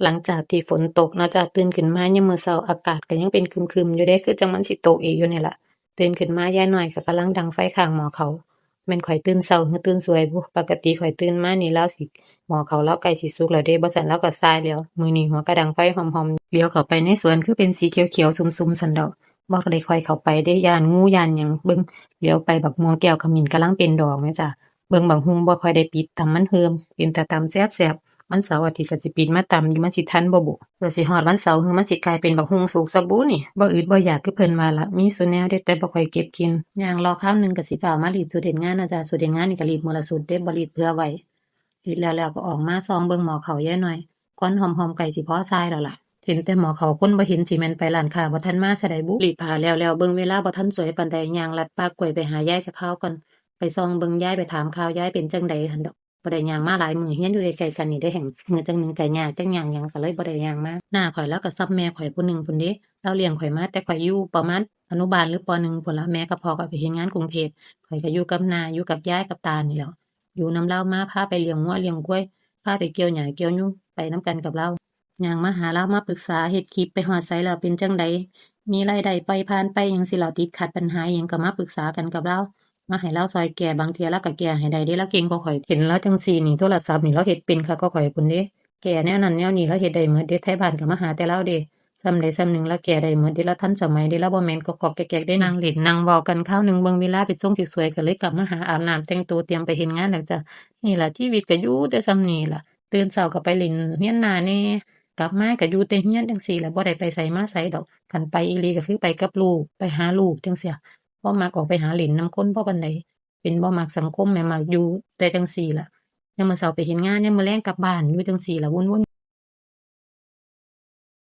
หลังจากที่ฝนตกเนาะจ้ะตื่นขึ้นมายามมื้อเช้าอากาศก็ยังเป็นครึมๆอยู่เดะคือจั่งมันสิตกอีกอยู่นี่ล่ะตื่นขึ้นมายายน้อยก็กำลังดังไฟข้างหม้อข้าวแม่นข้อยตื่นเช้ารือตื่นสายบุปกติข้อยตื่นมานี่เลาสิหม้อข้าวเลาใกล้สิสุกแล้วเดะบ่ซั้นเลาก็ส่ายแล้วมื้อนี้หัวกะดังไฟหอมๆเลี้ยวเข้าไปในสวนคือเป็นสีเขียวๆซุ่มๆซั้นดอกบ่ได้ค่อยเข้าไปเดะย้านงูย้านหยังเบิ่งเหลียวไปบักม่วงแก้วขมิ้นกำลังเป็นดอกแหมจ้ะเบิ่งบักฮุ่งบ่ค่อยได้ปิดตำมันเหิมเป็นตาตำแซ่บๆ วันเสาร์อาทิตย์ก็สิปีนมาตำอยู่มันสิทันบ่บุเพื่อสิฮอดวันเสาร์คือมันสิกลายเป็นบักฮุ่งสุกซะบุนี่บ่อึดบ่อยากคือเพิ่นว่าล่ะมีซุแนวเดะแต่บ่ค่อยเก็บกินย่างรอคราวหนึ่งก็สิฟ้าวมารีดสูตรเฮ็ดงานน่ะจ้ะสูตรเฮ็ดงานนี่ก็รีดมื้อละสูตรเดะบ่รีดเผื่อไว้รีดแล้วก็ออกมาส่องเบิ่งหม้อข้าวยายน้อยควันหอมๆใกล้สิพอส่ายแล้วล่ะเห็นแต่หม้อข้าวคนบ่เห็นสิแม่นไปร้านค้าบ่ทันมาซะใดบุรีดผ้าแล้วเบิ่งเวลาบ่ทันสวยปานใดย่างลัดปากกล้วยไปหายายจะข้าวก่อนไปส่องเบิ่งยายไปถามข่าวยายเป็นจังใดหั่นดอก บ่ได้ย่างมาหลายมื้อเฮียนอยู่ใกล้ๆกันนี่ได้แฮ่งมื้อจังหนึ่งก็ยากจักหยังหยังก็เลยบ่ได้ย่างมาน้าข้อยเลาก็ส่ำแม่ข้อยผู้หนึ่งพู้นเดะเลาเลี้ยงข้อยมาแต่ข้อยอยู่ประมาณอนุบาลหรือป. 1พู้นล่ะแม่กับพ่อก็ไปเฮ็ดงานกรุงเทพข้อยก็อยู่กับน้าอยู่กับยายกับตานี่แหล้วอยู่นำเลามาพาไปเลี้ยงงัวเลี้ยงควายพาไปเกี่ยวหญ้าเกี่ยวยุงไปนำกันกับเลาย่างมาหาเลามาปรึกษาเฮ็ดคลิปไปฮอดไสแล้วเป็นจั่งใดมีรายได้ปล่อยผ่านไปจั่งซี้แล้วติดขัดปัญหาอิหยังก็มาปรึกษากันกับเลา มาให้เลาช่วยแก้บางเที่ยเลาก็แก้ให้ได้เดะเลาเก่งกว่าข้อยเห็นเลาจั่งซี้นี่โทรศัพท์นี่เลาเฮ็ดเป็นคักกว่าข้อยพู้นเดะแก้แนวนั้นแนวนี้เลาเฮ็ดได้หมดเดะไทบ้านก็มาหาแต่เลาเดะส่ำใดส่ำหนึ่งเลาแก้ได้หมดเดะเลาทันสมัยเดะเลาบ่แม่นก๊อกๆแก๊กๆเดะนั่งเล่นนั่งเว้ากันคราวหนึ่งเบิ่งเวลาเป็นทรงสิสวยก็เลยกลับมาหาอาบน้ำแต่งตัวเตรียมไปเฮ็ดงานแล้วจ้ะนี่ล่ะชีวิตก็อยู่แต่ส่ำนี้ล่ะตื่นเช้าก็ไปเล่นเรือนน้าแหน่กลับมาก็อยู่แต่เรือนจั่งซี้ล่ะบ่ได้ไปไสมาไสดอกคันไปอีหลีก็คือไปกับลูกไปหาลูกจั่งซี้บ่มักออกไปหาเล่นนำคนเพราะปานใด เป็นบ่มักสังคมแหมมักอยู่แต่จั่งซี้ล่ะยามมื้อเช้าไปเฮ็ดงานยามมื้อแลงกลับบ้านอยู่จั่งซี้ล่ะวน